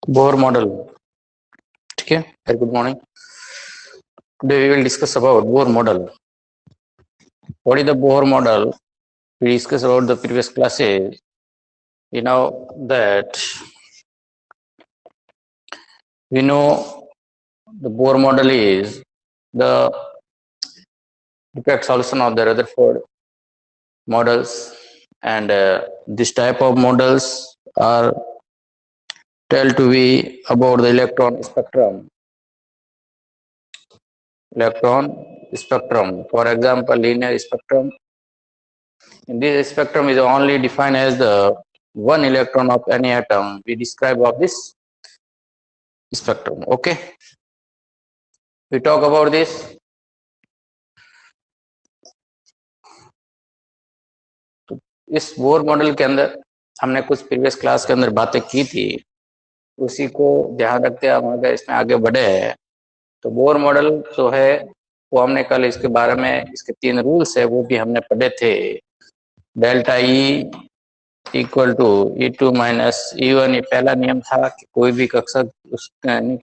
Bohr model. ठीक है, very good morning. Today we will discuss about Bohr model. What is the Bohr model? We discussed about the previous classes. You know that we know the Bohr model is the perfect solution of the Rutherford models, and this type of models are tell to be about the electron spectrum. For example, linear spectrum. In this spectrum is only defined as the one electron of any atom we describe of this spectrum. Okay, we talk about this. तो इस Bohr model के अंदर हमने कुछ previous class के अंदर बातें की थी, उसी को ध्यान रखते हम अगर इसमें आगे बढ़े हैं तो बोर मॉडल जो है वो हमने कल इसके बारे में, इसके 3 रूल्स है वो भी हमने पढ़े थे। Delta E equal to E2 minus E1, ये पहला नियम था कि कोई भी कक्षा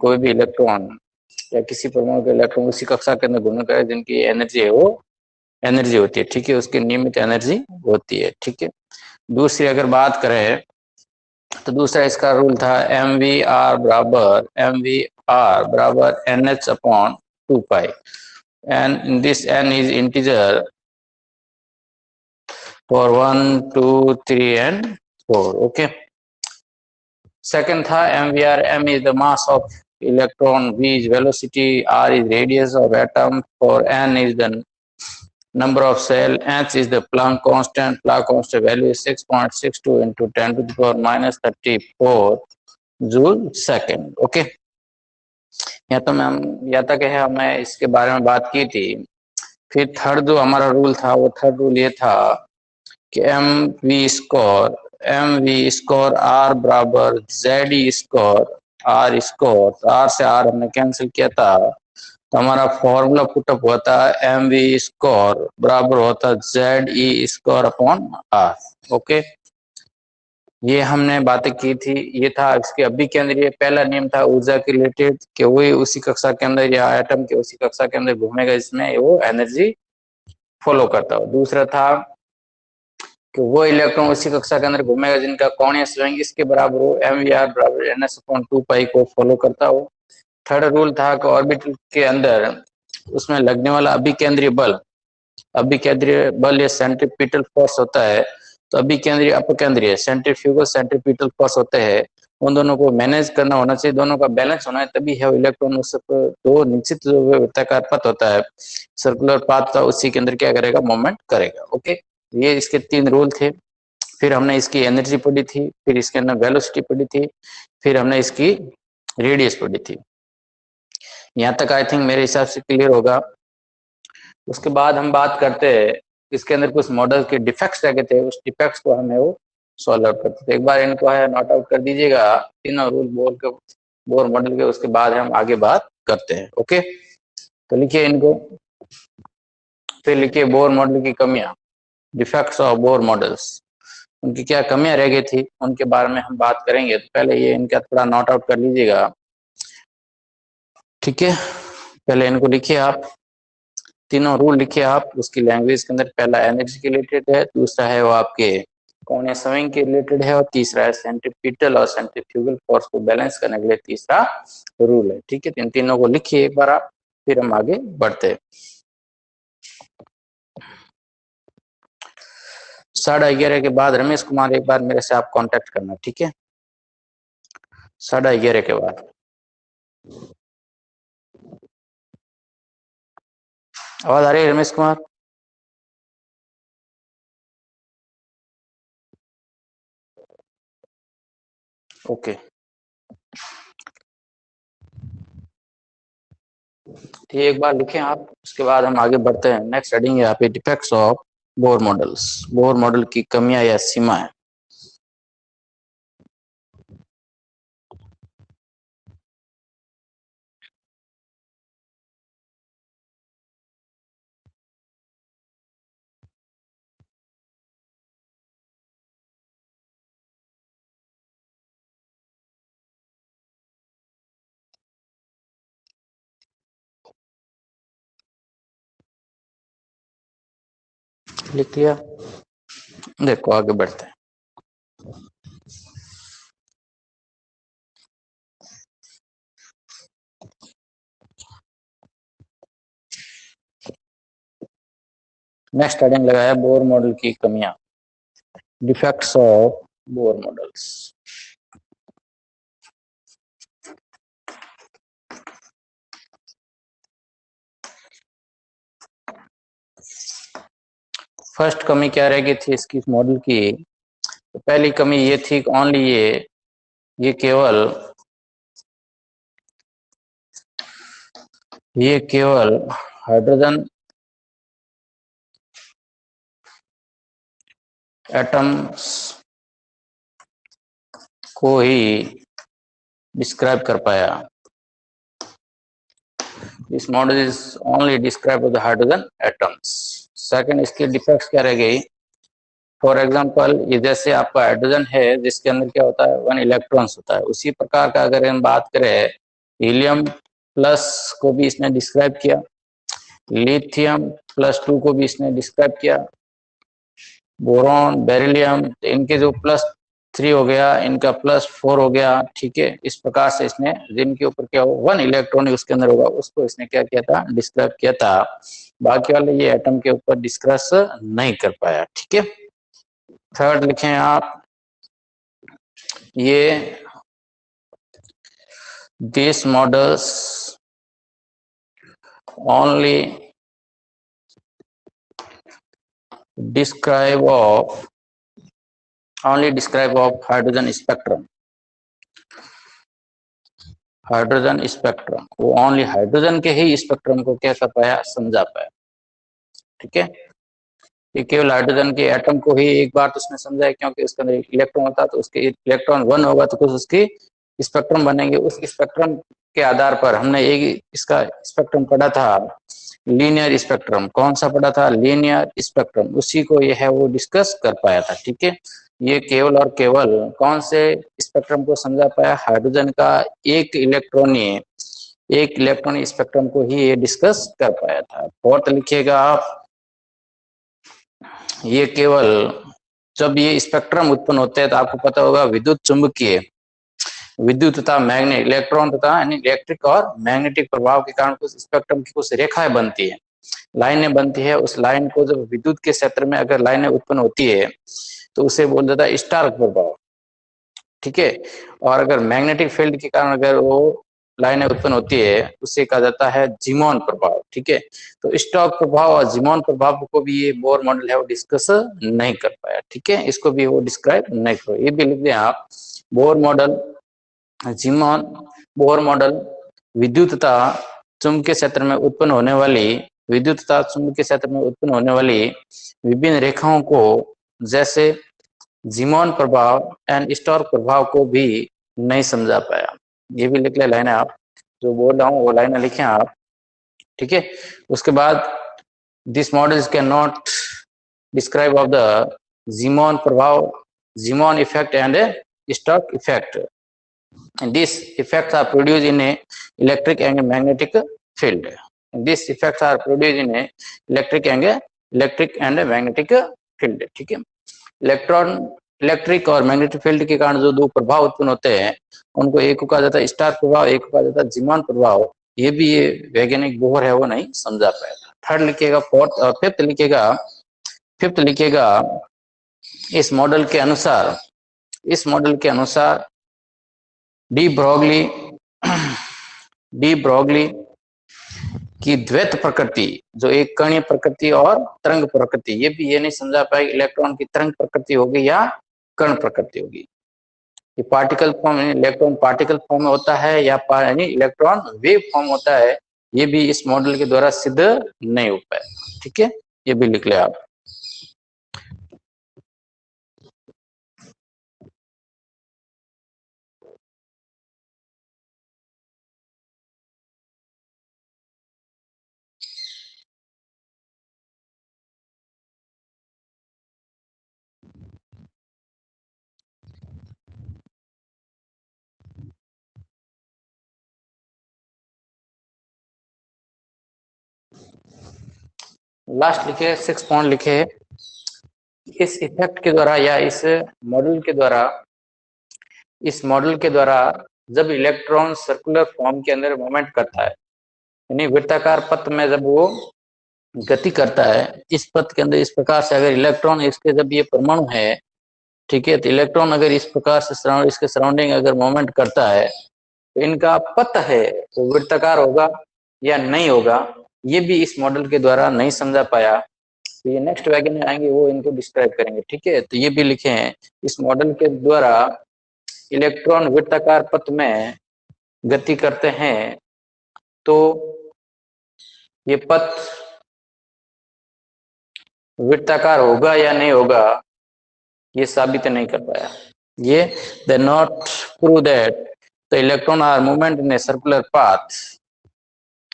कोई भी इलेक्ट्रॉन या किसी परमाणु के इलेक्ट्रॉन उसी कक्षा के अंदर घूमने का जिनकी एनर्जी है वो एनर्जी होती है, ठीक है, उसकी नियमित एनर्जी होती है, ठीक है। दूसरी अगर बात करें तो दूसरा इसका रूल था MVR बराबर NH upon 2 and this n is integer for 1, 2, 3 and 4. Okay. Second था MVR, M is the mass of electron, V is velocity, R is radius of atom, for N is the number of cell, H is the Planck constant. Planck constant value is 6.62 into 10 to the power minus 34 joule second. Okay. यहाँ तो हम या तक है हमें इसके बारे में बात की थी। फिर थर्ड जो हमारा रूल था वो थर्ड रूल ये था कि एम वी स्कोर आर बराबर Z E square R square, तो आर से आर हमने कैंसिल किया था तो हमारा फॉर्मूला पुटअप हुआ था एम वी स्कोर बराबर होता Z E square upon R. Okay, ये हमने बातें की थी। ये था इसके अभिकेंद्रीय पहला नियम था ऊर्जा के रिलेटेड कि वही उसी कक्षा के अंदर या एटम के उसी कक्षा के अंदर घूमेगा जिसमें वो एनर्जी फॉलो करता हो। दूसरा था कि वो इलेक्ट्रॉन उसी कक्षा के अंदर घूमेगा जिनका कोणीय संवेग इसके बराबर हो, MVR बराबर NS/2 को फॉलो करता हो। थर्ड रूल था कि ऑर्बिटल के अंदर उसमें लगने वाला अभिकेंद्रीय बल या सेंट्रीपिटल फोर्स होता है, तो अभिकेंद्रीय अपकेंद्रीय सेंट्रीफ्यूगल फोर्स होते हैं, उन दोनों को मैनेज करना होना चाहिए, दोनों का बैलेंस होना है, तभी है इलेक्ट्रॉन उस दो निश्चित जो वृत्ताकार पथ होता है सर्कुलर पाथ का, उसी के अंदर क्या करेगा, मूवमेंट करेगा। ओके, ये इसके 3 रूल थे। फिर हमने इसकी एनर्जी पढ़ी थी, फिर इसके अंदर वेलोसिटी पढ़ी थी, फिर हमने इसकी रेडियस पढ़ी थी। यहाँ तक आई थिंक मेरे हिसाब से क्लियर होगा। उसके बाद हम बात करते हैं इसके अंदर कुछ मॉडल के डिफेक्ट्स रह गए थे, उस डिफेक्ट्स को हमें वो सॉल्व आउट करते थे। एक बार इनको है नोट आउट कर दीजिएगा, तीनों रूल बोर मॉडल के, उसके बाद हम आगे बात करते हैं। ओके, तो लिखिए इनको, फिर लिखिए बोर मॉडल की कमियां, डिफेक्ट्स ऑफ बोर मॉडल्स, उनकी क्या कमियां रह गई थी उनके बारे में हम बात करेंगे। तो पहले ये इनका थोड़ा नोट आउट कर लीजिएगा, ठीक है। पहले इनको लिखिए आप, तीनों रूल लिखिए आप उसकी लैंग्वेज के अंदर। पहला एनर्जी के रिलेटेड है, दूसरा है वो आपके कोणीय संवेग के रिलेटेड है, और तीसरा है सेंट्रीपिटल और सेंट्रीफ्यूगल फोर्स को बैलेंस करने के लिए तीसरा रूल है, ठीक है। इन तीनों को लिखिए एक बार आप, फिर हम आगे बढ़ते हैं। 11:30 के बाद रमेश कुमार एक बार मेरे से आप कांटेक्ट करना, ठीक है, 11:30 के बाद। आवाज आ रही है रमेश कुमार? ओके, ठीक, एक बार लिखें आप, उसके बाद हम आगे बढ़ते हैं। नेक्स्ट हेडिंग है आप defects of bore models, Bohr model की कमियां या सीमाएं। लिख लिया। देखो आगे बढ़ते हैं। नेक्स्ट हेडिंग लगाया बोर मॉडल की कमियां, defects of bore models. First कमी क्या रह गई थी इसकी मॉडल की? तो पहली कमी ये थी ओनली ये केवल हाइड्रोजन एटम्स को ही डिस्क्राइब कर पाया। This model is only describe the hydrogen atoms. Second इसकी डिफेक्ट्स क्या रह गई? फॉर एग्जांपल ये जैसे आपका हाइड्रोजन है जिसके अंदर क्या होता है, 1 इलेक्ट्रॉन्स होता है, उसी प्रकार का अगर हम बात करें हीलियम प्लस को भी इसने डिस्क्राइब किया, लिथियम प्लस 2 को भी इसने डिस्क्राइब किया, बोरॉन बेरिलियम इनके जो +3 हो गया, इनका +4 हो गया, ठीक है। इस प्रकार से इसने जिनके ऊपर क्या हो 1 इलेक्ट्रॉन उसके अंदर होगा उसको इसने क्या किया था, डिस्क्राइब किया था। बाकी वाले ये एटम के ऊपर डिस्कस नहीं कर पाया, ठीक है। थर्ड लिखें आप ये this models only describe of hydrogen spectrum. Hydrogen spectrum वो ओनली हाइड्रोजन के ही स्पेक्ट्रम को क्या कर पाया, समझा पाया, ठीक है। ये केवल हाइड्रोजन के एटम को ही एक बार तो उसने समझा है, क्योंकि उसके अंदर इलेक्ट्रॉन होता है तो उसके इलेक्ट्रॉन 1 होगा तो कुछ उसकी स्पेक्ट्रम बनेंगे। उस स्पेक्ट्रम के आधार पर हमने एक इसका स्पेक्ट्रम पढ़ा था, लीनियर स्पेक्ट्रम। कौन सा पढ़ा था? Linear spectrum. उसी को ये है वो डिस्कस कर पाया था, ठीक है। ये केवल और केवल कौन से स्पेक्ट्रम को समझा पाया? हाइड्रोजन का एक इलेक्ट्रॉनिक स्पेक्ट्रम को ही ये डिस्कस कर पाया था। फोर्थ लिखिएगा आप, ये केवल जब ये स्पेक्ट्रम उत्पन्न होते हैं तो आपको पता होगा विद्युत तथा मैग्नेट इलेक्ट्रॉन तथा यानी इलेक्ट्रिक और मैग्नेटिक प्रभाव के कारण कुछ स्पेक्ट्रम की कुछ रेखाएं बनती है, लाइनें बनती है। उस लाइन को जब विद्युत के क्षेत्र में अगर लाइनें उत्पन्न होती है तो उसे बोल देता है स्टार्क प्रभाव, ठीक है। और अगर मैग्नेटिक फील्ड के कारण अगर वो लाइनें उत्पन्न होती है उसे कहा जाता है जीमॉन प्रभाव, ठीक है। तो स्टॉक प्रभाव और जीमॉन प्रभाव को भी ये बोर मॉडल है वो डिस्कस नहीं कर पाया, ठीक है। इसको भी वो डिस्क्राइब नहीं करो, ये भी लिख दें आप। बोर मॉडल जीमॉन बोर मॉडल विद्युत तथा चुंबकीय क्षेत्र में उत्पन्न होने वाली विभिन्न रेखाओं को जैसे जीमॉन प्रभाव एंड स्टॉर्क प्रभाव को भी नहीं समझा पाया। ये भी लिख ले लाइन आप, जो बोल रहा हूँ वो लाइन लिखें आप, ठीक है। उसके बाद this models can not describe of the Zeeman प्रभाव, Zeeman effect and Stark effect. These effects are produced in a electric and magnetic field. These effects are produced in a electric and magnetic field, ठीक है। Electric और magnetic field के कारण जो दो प्रभाव उत्पन्न होते हैं उनको एक को कहा जाता है स्टार प्रभाव, एक को कहा जाता है जीमान प्रभाव। ये भी ये वैज्ञानिक बोहर है वो नहीं समझा पाया था। थर्ड लिखिएगा। फिफ्थ लिखिएगा इस मॉडल के अनुसार डी ब्रोगली की द्वैत प्रकृति, जो एक कणीय प्रकृति और तरंग प्रकृति, ये भी ये नहीं समझा पाए इलेक्ट्रॉन की तरंग प्रकृति होगी या कण प्रकृति होगी। ये particle form electron particle form में होता है या इलेक्ट्रॉन वेव फॉर्म होता है, ये भी इस मॉडल के द्वारा सिद्ध नहीं हो पाया, ठीक है। ये भी लिख ले आप। लास्ट लिखे 6 पॉइंट लिखे इस इफेक्ट के द्वारा या इस मॉडल के द्वारा जब इलेक्ट्रॉन सर्कुलर फॉर्म के अंदर मूवमेंट करता है, यानी वृत्ताकार पथ में जब वो गति करता है, इस पथ के अंदर इस प्रकार से अगर इलेक्ट्रॉन इसके जब ये परमाणु है, ठीक है, तो इलेक्ट्रॉन अगर इस प्रकार से इसके सराउंडिंग अगर मूवमेंट करता है तो इनका पथ है वो वृत्ताकार होगा या नहीं होगा, ये भी इस मॉडल के द्वारा नहीं समझा पाया। तो ये नेक्स्ट वैगन आएंगे वो इनको डिस्क्राइब करेंगे, ठीक है। तो ये भी लिखे हैं, इस मॉडल के द्वारा इलेक्ट्रॉन वृत्ताकार पथ में गति करते हैं तो ये पथ वृत्ताकार होगा या नहीं होगा ये साबित नहीं कर पाया। ये they not prove that the electron are movement in a circular path,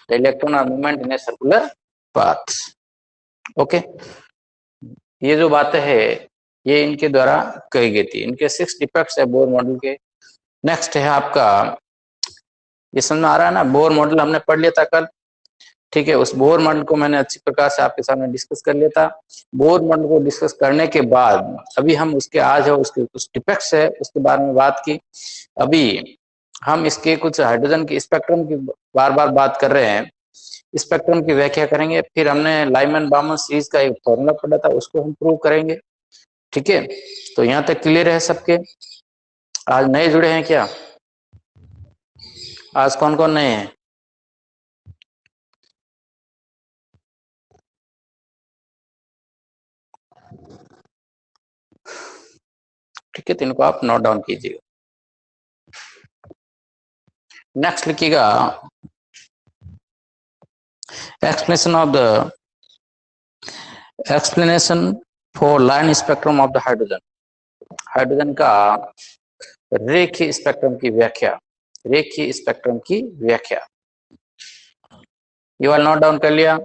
the electron are movement in a circular path. Okay, ये जो बातें है ये इनके द्वारा कही गई थी। इनके 6 डिफेक्ट्स है बोर मॉडल के। नेक्स्ट है आपका, ये समझ में आ रहा है ना, बोर मॉडल हमने पढ़ लिया था कल, ठीक है। उस बोर मॉडल को मैंने अच्छी प्रकार से आपके सामने डिस्कस कर लिया था। बोर मॉडल को डिस्कस करने के बाद अभी हम उसके आज है उसके कुछ डिफेक्ट्स है उसके बारे में बात की। अभी हम इसके कुछ हाइड्रोजन के स्पेक्ट्रम की बार बार बात कर रहे हैं, स्पेक्ट्रम की व्याख्या करेंगे। फिर हमने लाइमन बामन सीरीज का एक फॉर्मूला पढ़ा था उसको हम प्रूव करेंगे, ठीक है। तो यहाँ तक क्लियर है सबके? आज नए जुड़े हैं क्या? आज कौन कौन नए हैं? ठीक है, तो इनको आप नोट डाउन कीजिएगा। नेक्स्ट लिखिएगा, explanation of the explanation for line spectrum of the hydrogen. Hydrogen का रेखीय स्पेक्ट्रम की व्याख्या, रेखीय स्पेक्ट्रम की व्याख्या। ये वाला नोट डाउन कर लिया?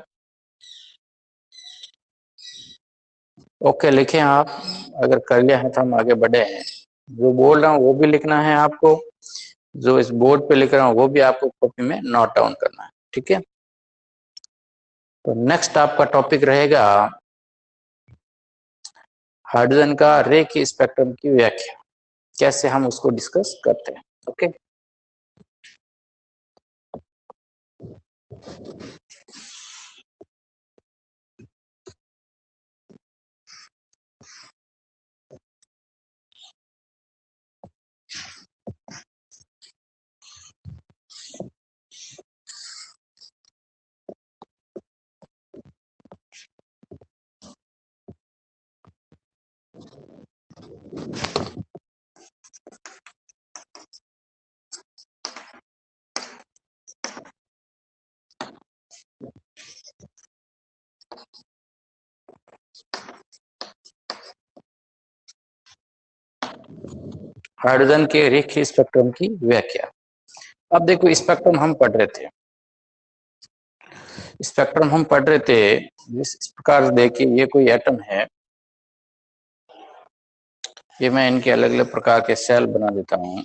ओके, लिखे आप। अगर कर लिया है तो हम आगे बढ़े हैं। जो बोल रहा हूँ वो भी लिखना है आपको, जो इस बोर्ड पे लिख रहा हूँ वो भी आपको कॉपी में नोट डाउन करना है, ठीक है। तो नेक्स्ट आपका टॉपिक रहेगा हाइड्रोजन का रेखीय स्पेक्ट्रम की व्याख्या, कैसे हम उसको डिस्कस करते हैं। ओके, हाइड्रोजन के रेखीय स्पेक्ट्रम की व्याख्या। अब देखो, स्पेक्ट्रम हम पढ़ रहे थे, स्पेक्ट्रम हम पढ़ रहे थे इस प्रकार से। देखिए, ये कोई एटम है, ये मैं इनके अलग अलग प्रकार के सेल बना देता हूं,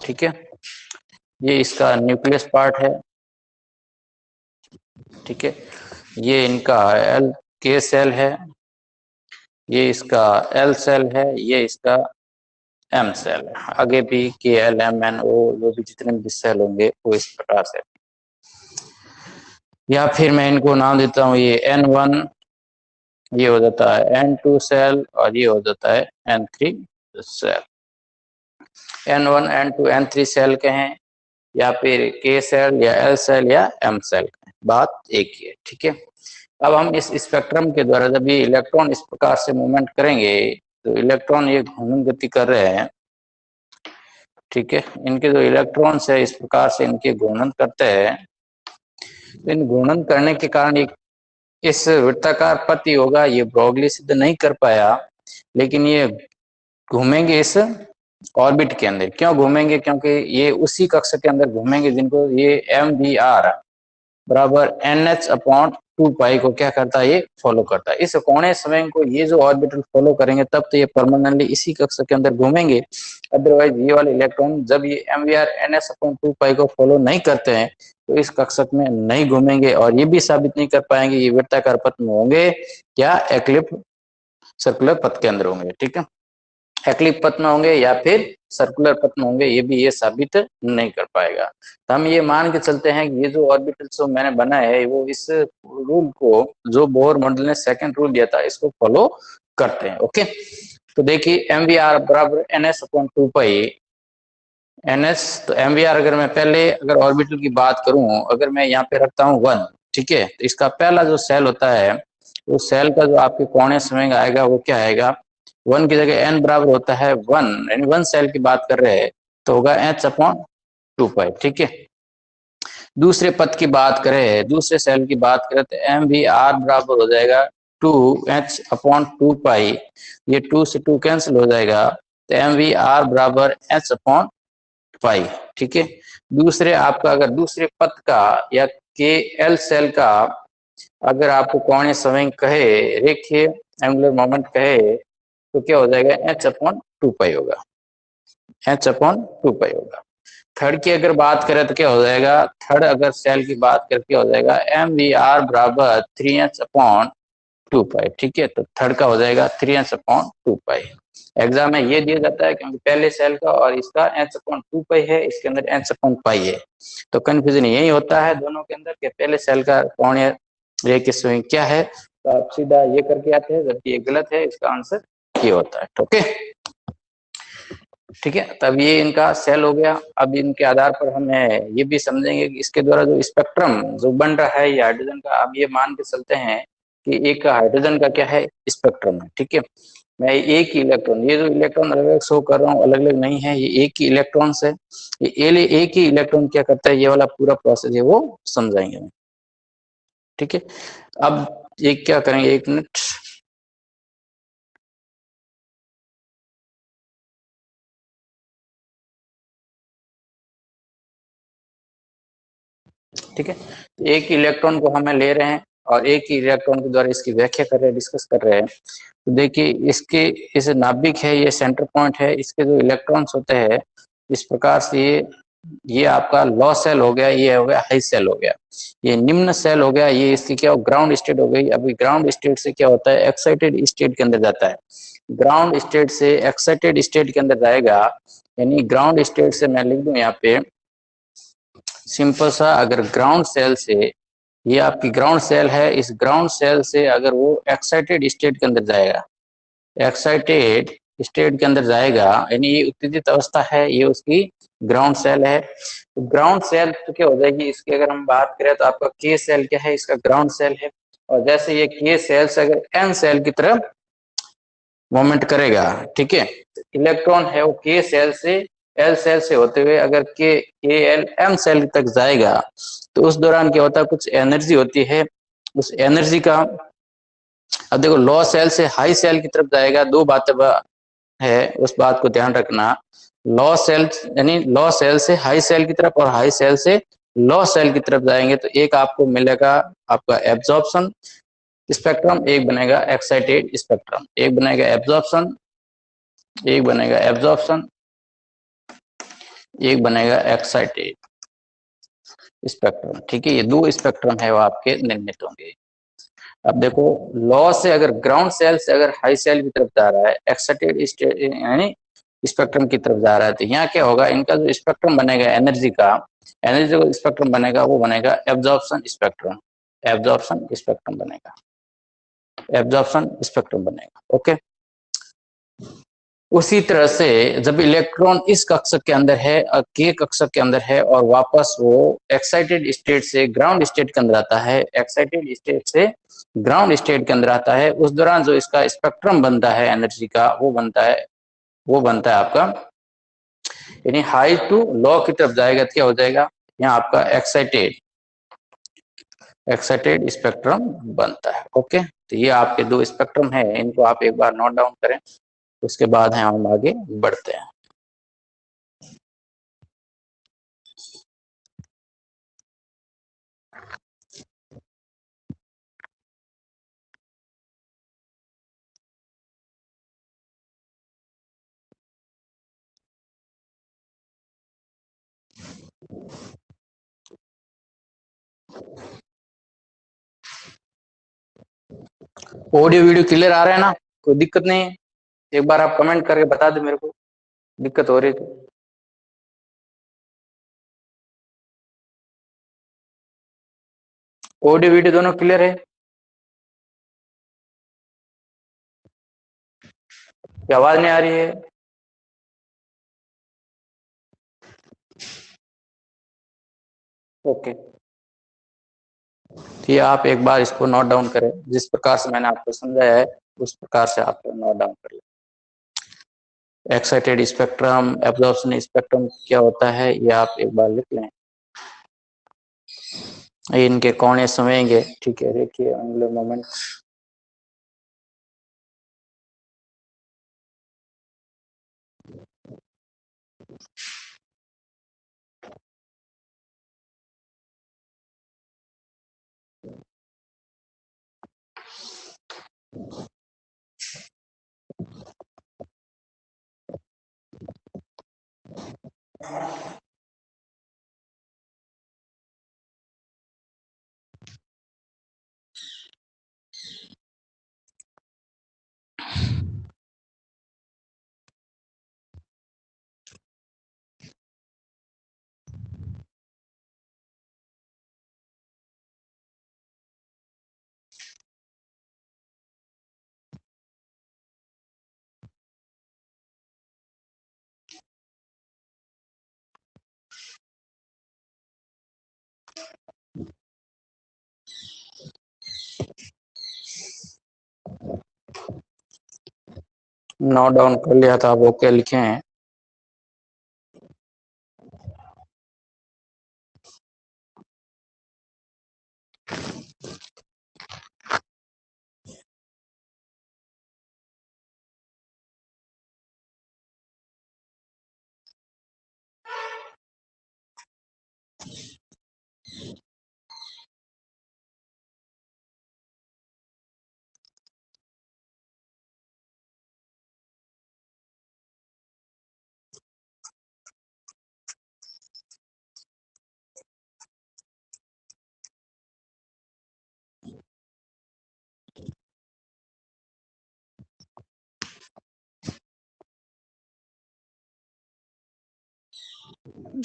ठीक है। ये इसका न्यूक्लियस पार्ट है, ठीक है। ये इनका एल के सेल है, ये इसका एल सेल है, ये इसका एम सेल है। आगे भी के एल एम एन ओ जो भी जितने भी सेल होंगे वो इस प्रकार से। या फिर मैं इनको नाम देता हूँ, ये N1, ये हो जाता है N2 सेल, और ये हो जाता है N3 cell. N1 N2 N3 cell कहें या फिर K सेल या L सेल या M सेल कहें, बात एक ही है, ठीक है। अब हम इस स्पेक्ट्रम के द्वारा जब ये इलेक्ट्रॉन इस प्रकार से मूवमेंट करेंगे तो इलेक्ट्रॉन ये घूर्णन गति कर रहे हैं, ठीक है। इनके जो इलेक्ट्रॉन्स है इस प्रकार से इनके घूर्णन करते हैं, तो इन घूर्णन करने के कारण एक इस वृत्ताकार पथ ही होगा, ये ब्रोगली सिद्ध नहीं कर पाया, लेकिन ये घूमेंगे इस ऑर्बिट के अंदर। क्यों घूमेंगे? क्योंकि ये उसी कक्ष के अंदर घूमेंगे जिनको ये MVR बराबर NH/2 को क्या करता है, ये फॉलो करता है। इस कोणीय समय को ये जो ऑर्बिटल फॉलो करेंगे तब तो ये परमानेंटली इसी कक्ष के अंदर घूमेंगे। अदरवाइज ये वाले इलेक्ट्रॉन जब ये MVR NH/2 को फॉलो नहीं करते हैं तो इस कक्षक में नहीं घूमेंगे और ये भी साबित नहीं कर पाएंगे ये वृत्ताकार पथ में होंगे या एक्लिप्स सर्कुलर पथ के अंदर होंगे। ठीक है, एक्लिप्स पथ में होंगे या फिर सर्कुलर पथ में होंगे, ये भी ये साबित नहीं कर पाएगा। तो हम ये मान के चलते हैं कि ये जो ऑर्बिटल जो मैंने बनाया है वो इस रूल को, जो बोहर मॉडल ने सेकंड रूल दिया था, इसको फॉलो करते हैं। ओके, तो देखिए एम वी आर बराबर एन एस अपॉन टू पाई एन एस। तो एम वी आर अगर मैं पहले अगर ऑर्बिटल की बात करूं, अगर मैं यहाँ पे रखता हूँ 1, ठीक है, तो इसका पहला जो सेल होता है उस सेल का जो आपके कोणीय संवेग आएगा वो क्या आएगा, 1 की जगह n बराबर होता है 1, यानी 1 सेल की बात कर रहे हैं तो होगा h अपॉन 2 पाई। ठीक है, दूसरे पद की बात करें, दूसरे सेल की बात करें तो एम वी आर बराबर हो जाएगा 2h अपॉन 2 पाई, ये 2 से 2 कैंसिल हो जाएगा, तो एम वी आर बराबर h अपॉन पाई। ठीक है, दूसरे आपका अगर दूसरे पद का या के एल सेल का अगर आपको कोणीय संवेग कहे, रेखीय एंगुलर मोमेंट कहे, तो क्या हो जाएगा, h अपॉन 2 पाई होगा, h अपॉन 2 पाई होगा। थर्ड की अगर बात करें तो क्या हो जाएगा, थर्ड अगर सेल की बात करके हो जाएगा एम वी आर बराबर 3h अपॉन 2 पाई। ठीक है, तो थर्ड का हो जाएगा 3h अपॉन 2 पाई। एग्जाम में ये दिया जाता है क्योंकि पहले सेल का और इसका h अपॉन 2 पाई है, इसके अंदर h अपॉन पाई है, तो कंफ्यूजन यही होता है दोनों के अंदर कि पहले सेल का कोणीय रेखीय संवेग क्या है, तो आप सीधा ये करके आते हैं, जबकि ये गलत है, इसका आंसर ये होता है। ओके, ठीक है, तब ये इनका सेल हो गया। अब इनके आधार पर हमें ये भी समझेंगे कि इसके द्वारा जो स्पेक्ट्रम जो बन रहा है ये हाइड्रोजन का, अब ये मान के चलते हैं कि एक हाइड्रोजन का क्या है, स्पेक्ट्रम है। ठीक है, मैं एक ही इलेक्ट्रॉन, ये जो इलेक्ट्रॉन अलग अलग शो कर रहा हूँ अलग अलग नहीं है, ये एक ही इलेक्ट्रॉन है, ये एक ही इलेक्ट्रॉन क्या करता है, ये वाला पूरा प्रोसेस है वो समझाएंगे। ठीक है, अब ये क्या करेंगे, 1 मिनट। ठीक है, तो एक इलेक्ट्रॉन को हमें ले रहे हैं और एक ही इलेक्ट्रॉन के द्वारा इसकी व्याख्या कर रहे हैं, डिस्कस कर रहे हैं। तो देखिए इसके इस नाभिक है, ये सेंटर पॉइंट है, इसके जो इलेक्ट्रॉन्स होते हैं इस प्रकार से ये आपका लो सेल हो गया, ये हो गया हाई सेल हो गया, ये निम्न सेल हो गया, ये इसकी क्या ग्राउंड स्टेट हो गई। अभी ग्राउंड स्टेट से क्या होता है, एक्साइटेड स्टेट के अंदर जाता है, ग्राउंड स्टेट से एक्साइटेड स्टेट के अंदर जाएगा, यानी ग्राउंड स्टेट से मैं लिख दूं यहाँ पे सिंपल सा, अगर ग्राउंड सेल से, ये आपकी ग्राउंड सेल है, इस ग्राउंड सेल से अगर वो एक्साइटेड स्टेट के अंदर जाएगा, एक्साइटेड स्टेट के अंदर जाएगा, यानी ये उत्तेजित अवस्था है, ये उसकी ग्राउंड सेल है। तो ग्राउंड सेल तो क्या हो जाएगी, इसकी अगर हम बात करें तो आपका के सेल क्या है, इसका ग्राउंड सेल है, और जैसे ये के सेल से अगर एन सेल की तरफ मूवमेंट करेगा, ठीक है, इलेक्ट्रॉन है वो के सेल से एल सेल से होते हुए अगर के एल एम सेल तक जाएगा, तो उस दौरान क्या होता है, कुछ एनर्जी होती है, उस एनर्जी का, अब देखो लो सेल से हाई सेल की तरफ जाएगा, दो बातें है, उस बात को ध्यान रखना, लो सेल यानी लो सेल से हाई सेल की तरफ और हाई सेल से लो सेल की तरफ जाएंगे, तो एक आपको मिलेगा आपका एब्जॉर्प्शन स्पेक्ट्रम, एक बनेगा एक्साइटेड स्पेक्ट्रम, एक बनेगा एब्जॉर्प्शन, एक बनेगा एब्जॉर्प्शन, एक बनेगा एक्साइटेड स्पेक्ट्रम। ठीक है, ये दो स्पेक्ट्रम है वो आपके निर्मित होंगे। अब देखो लॉ से अगर ग्राउंड सेल से अगर हाई सेल की तरफ जा रहा है, एक्साइटेड स्टेट यानी स्पेक्ट्रम की तरफ जा रहा है, तो यहाँ क्या होगा, इनका जो स्पेक्ट्रम बनेगा एनर्जी का, एनर्जी जो स्पेक्ट्रम बनेगा वो बनेगा एब्जॉर्प्शन स्पेक्ट्रम, एब्जॉर्प्शन स्पेक्ट्रम बनेगा, एब्जॉर्प्शन स्पेक्ट्रम बनेगा। ओके, उसी तरह से जब इलेक्ट्रॉन इस कक्षक के अंदर है, के कक्षक के अंदर है, और वापस वो एक्साइटेड स्टेट से ग्राउंड स्टेट के अंदर आता है, एक्साइटेड स्टेट से ग्राउंड स्टेट के अंदर आता है, उस दौरान जो इसका स्पेक्ट्रम बनता है एनर्जी का, वो बनता है आपका, यानी हाई टू लो की तरफ जाएगा तो क्या हो जाएगा, यहाँ आपका एक्साइटेड स्पेक्ट्रम बनता है। ओके, तो ये आपके दो स्पेक्ट्रम है, इनको आप एक बार नोट डाउन करें, उसके बाद हम आगे बढ़ते हैं। ऑडियो वीडियो क्लियर आ रहा है ना, कोई दिक्कत नहीं है? एक बार आप कमेंट करके बता दे मेरे को, दिक्कत हो रही तो। ऑडियो वीडियो दोनों क्लियर है? क्या आवाज नहीं आ रही है? ओके, तो ये आप एक बार इसको नोट डाउन करें, जिस प्रकार से मैंने आपको समझाया है उस प्रकार से आप नोट डाउन कर लें। एक्साइटेड स्पेक्ट्रम, एब्जॉर्प्शन स्पेक्ट्रम क्या होता है ये आप एक बार लिख लें। इनके कोने समझेंगे, ठीक है? देखिए एंगुलर मोमेंट, नोट डाउन कर लिया था, आप ओके लिखे हैं?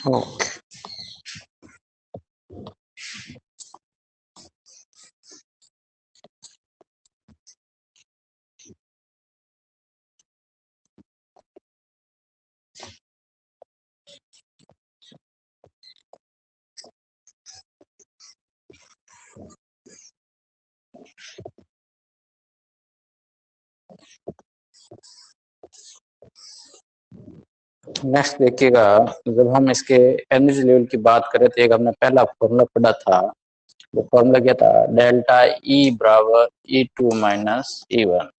ओके, नेक्स्ट देखिएगा, जब हम इसके एनर्जी लेवल की बात करें तो एक हमने पहला फॉर्मूला पढ़ा था। वो फॉर्मूला क्या था? डेल्टा ई बराबर E2 माइनस E1।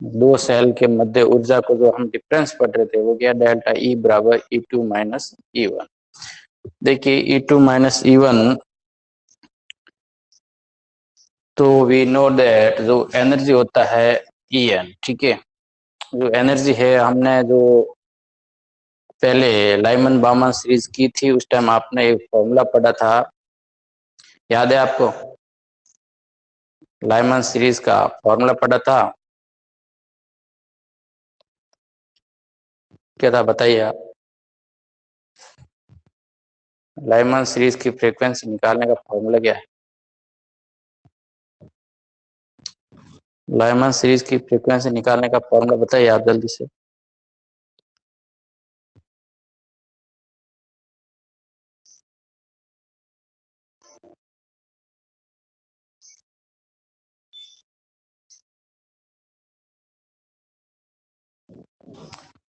दो सेल के मध्य ऊर्जा को जो हम डिफरेंस पढ़ रहे थे वो क्या? डेल्टा ई बराबर E2 माइनस E1। देखिए E2 माइनस E1, तो वी नो दैट जो एनर्जी होता है En, ठीक है? जो एनर्जी है, हमने जो पहले लाइमन बामन सीरीज की थी उस टाइम आपने एक फॉर्मूला पढ़ा था, याद है आपको? लाइमन सीरीज का फॉर्मूला पढ़ा था, क्या था बताइए आप? लाइमन सीरीज की फ्रीक्वेंसी निकालने का फॉर्मूला क्या है? लाइमन सीरीज की फ्रीक्वेंसी निकालने का फॉर्मूला बताइए आप जल्दी से।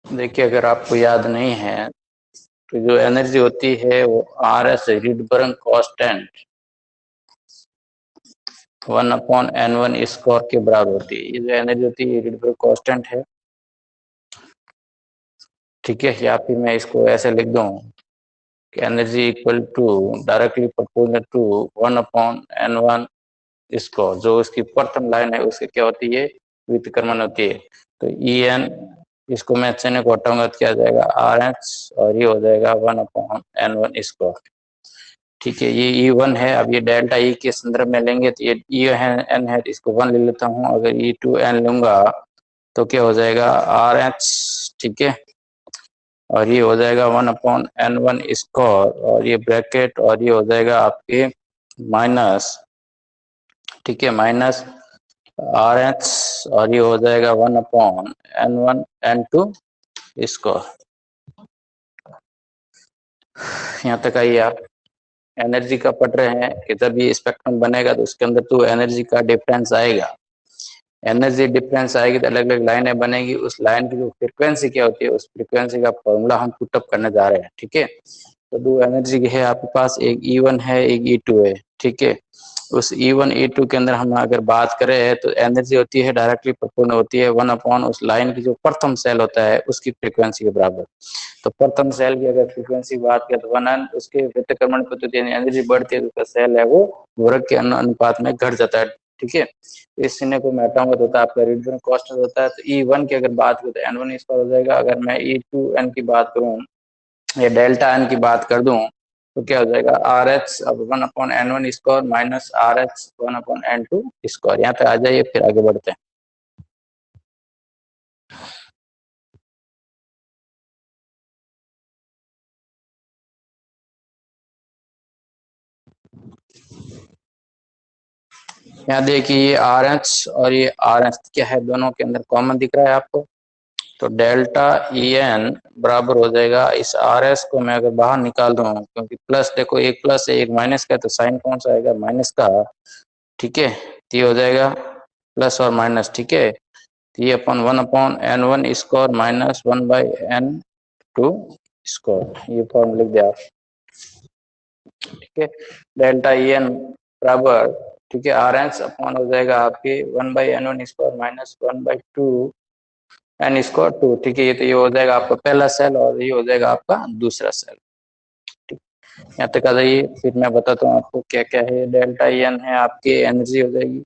देखिए अगर आपको याद नहीं है तो जो एनर्जी होती है वो RS Rydberg constant 1/n1 square के बराबर होती है। ये जो एनर्जी होती है रिडबर्ग कांस्टेंट है, ठीक है? या फिर मैं इसको ऐसे लिख दूं कि energy equal to directly proportional to 1/n1 square. जो इसकी प्रथम लाइन है उसकी क्या होती है? व्युत्क्रमण होती है। तो En, इसको मैं चिन्ह को हटाऊंगा तो क्या आ जाएगा? RH, और ये हो जाएगा 1/n1 स्क्वायर, ठीक है, ये E1 है। अब ये डेल्टा E के संदर्भ में लेंगे तो ये E है N है, इसको 1 ले लेता हूँ। अगर E2N लूंगा तो क्या हो जाएगा RH, ठीक है, और ये हो जाएगा 1/N1 स्क्वायर, और ये ब्रैकेट, और ये हो जाएगा आपके माइनस, ठीक है, माइनस RH, और ये हो जाएगा 1/N1 N2 स्क्वायर। यहाँ तक आइए आप। एनर्जी का पढ़ रहे हैं कि जब ये स्पेक्ट्रम बनेगा तो उसके अंदर तो एनर्जी का डिफरेंस आएगा। एनर्जी डिफरेंस आएगी तो अलग अलग लाइनें बनेगी। उस लाइन की जो फ्रीक्वेंसी क्या होती है, उस फ्रीक्वेंसी का फॉर्मूला हम पुटअप करने जा रहे हैं, ठीक है। तो दो एनर्जी है आपके पास, एक E1 है, एक E2 है, ठीक है। उस E1 E2 के अंदर हम अगर बात करें तो एनर्जी होती है डायरेक्टली प्रोपोर्शनल होती है 1 उस लाइन की जो प्रथम सेल होता है उसकी फ्रीक्वेंसी के बराबर। तो प्रथम सेल की अगर फ्रीक्वेंसी बात करें तो 1 उसके व्यतिक्रमण पर एनर्जी बढ़ती है तो उसका सेल है वो वर्ग के अनुपात में घट जाता है, ठीक है। इस चिन्ह को मैं हटाऊंगा तो आपका रिडक्शन कांस्टेंट होता है। तो E1 की अगर बात करें तो N1 स्क्वायर हो जाएगा। अगर मैं E2N की बात करूं या डेल्टा N की बात कर दूं तो क्या हो जाएगा RH अब 1/N1 square minus RH 1/N2 square. यहाँ पे आ जाइए, फिर आगे बढ़ते हैं। यहाँ देखिए ये RH और ये RH क्या है, दोनों के अंदर कॉमन दिख रहा है आपको। तो डेल्टा EN बराबर हो जाएगा, इस RS को मैं अगर बाहर निकाल दूं, क्योंकि प्लस देखो एक प्लस है एक माइनस का, तो साइन कौन सा आएगा माइनस का, ठीक है। तो ये हो जाएगा प्लस और माइनस, ठीक है। तो ये अपन 1/N1 square minus 1/N2 square, ये फॉर्म लिख दिया आप, ठीक है। डेल्टा EN बराबर, ठीक है, RS अपॉन हो जाएगा आपके 1/N1 square minus 1/2 N square 2, ठीक है। ये तो ये हो जाएगा आपका पहला सेल और ये हो जाएगा आपका दूसरा सेल, ठीक। यहाँ तक आ जाइए, फिर मैं बताता हूँ आपको क्या क्या है। डेल्टा EN है आपके एनर्जी हो जाएगी,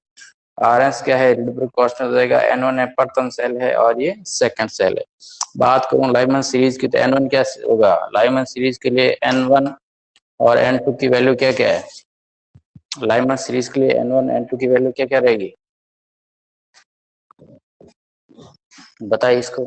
RS क्या है रिडक्शन कांस्टेंट हो जाएगा, N1 है प्रथम सेल है और ये सेकंड सेल है। बात करूं लाइमन सीरीज की तो N1 क्या होगा, लाइमन सीरीज के लिए N1 और N2 की वैल्यू क्या क्या है। लाइमन सीरीज के लिए N1 N2 की वैल्यू क्या क्या रहेगी, बताइए इसको।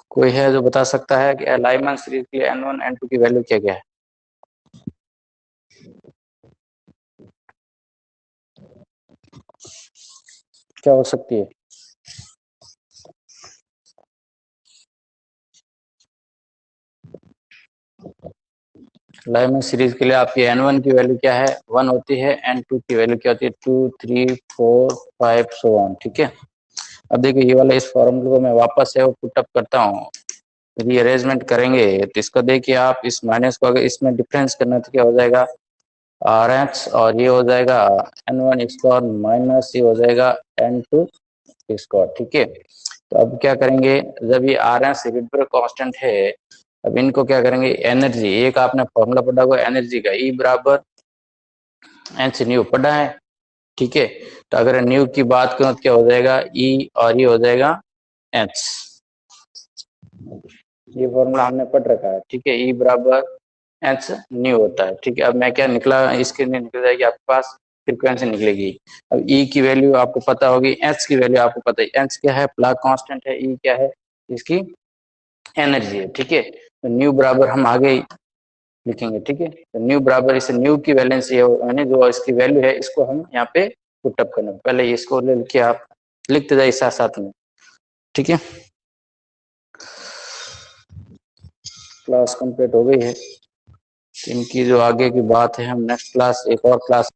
कोई है जो बता सकता है कि लाइमन सीरीज के लिए N1 N2 की वैल्यू क्या क्या है। क्या हो सकती है, लाइमन सीरीज के लिए आपकी N1 की वैल्यू क्या है 1 होती है, N2 की वैल्यू क्या होती है 2 3 4 5 सो ऑन, ठीक है। अब देखिए ये वाला इस फॉर्मूले को मैं वापस है वो पुटअप करता हूँ, रीअरेंजमेंट करेंगे तो इसको देखिए आप, इस माइनस को अगर इसमें डिफरेंस करना तो क्या हो जाएगा RH, और ये हो जाएगा N1 स्क्वायर माइनस ये हो जाएगा N2 स्क्वायर, ठीक है। तो अब क्या करेंगे, जब ये RH रिडक्शन कांस्टेंट है, अब इनको क्या करेंगे एनर्जी, एक आपने फॉर्मूला पढ़ा हुआ एनर्जी का E बराबर एच न्यू पढ़ा है, ठीक है। तो अगर न्यू की बात करूं तो क्या हो जाएगा E और ये हो जाएगा H, ये फॉर्मूला हमने पढ़ रखा है, ठीक है। E बराबर H न्यू होता है, ठीक है। अब मैं क्या निकला, इसके लिए निकल जाएगी आपके पास फ्रीक्वेंसी निकलेगी। अब E की वैल्यू आपको पता होगी, H की वैल्यू आपको पता है, H क्या है प्लांक कांस्टेंट है, E क्या है इसकी एनर्जी है, ठीक है। तो न्यू बराबर हम आगे लिखेंगे, ठीक है। तो न्यू बराबर इसे न्यू की वैलेंसी है जो इसकी वैल्यू है, इसको हम यहाँ पे पुटअप करना, पहले इसको ले लिखिए आप, लिखते जाइए साथ साथ में, ठीक है। क्लास कंप्लीट हो गई है, इनकी जो आगे की बात है हम नेक्स्ट क्लास एक और क्लास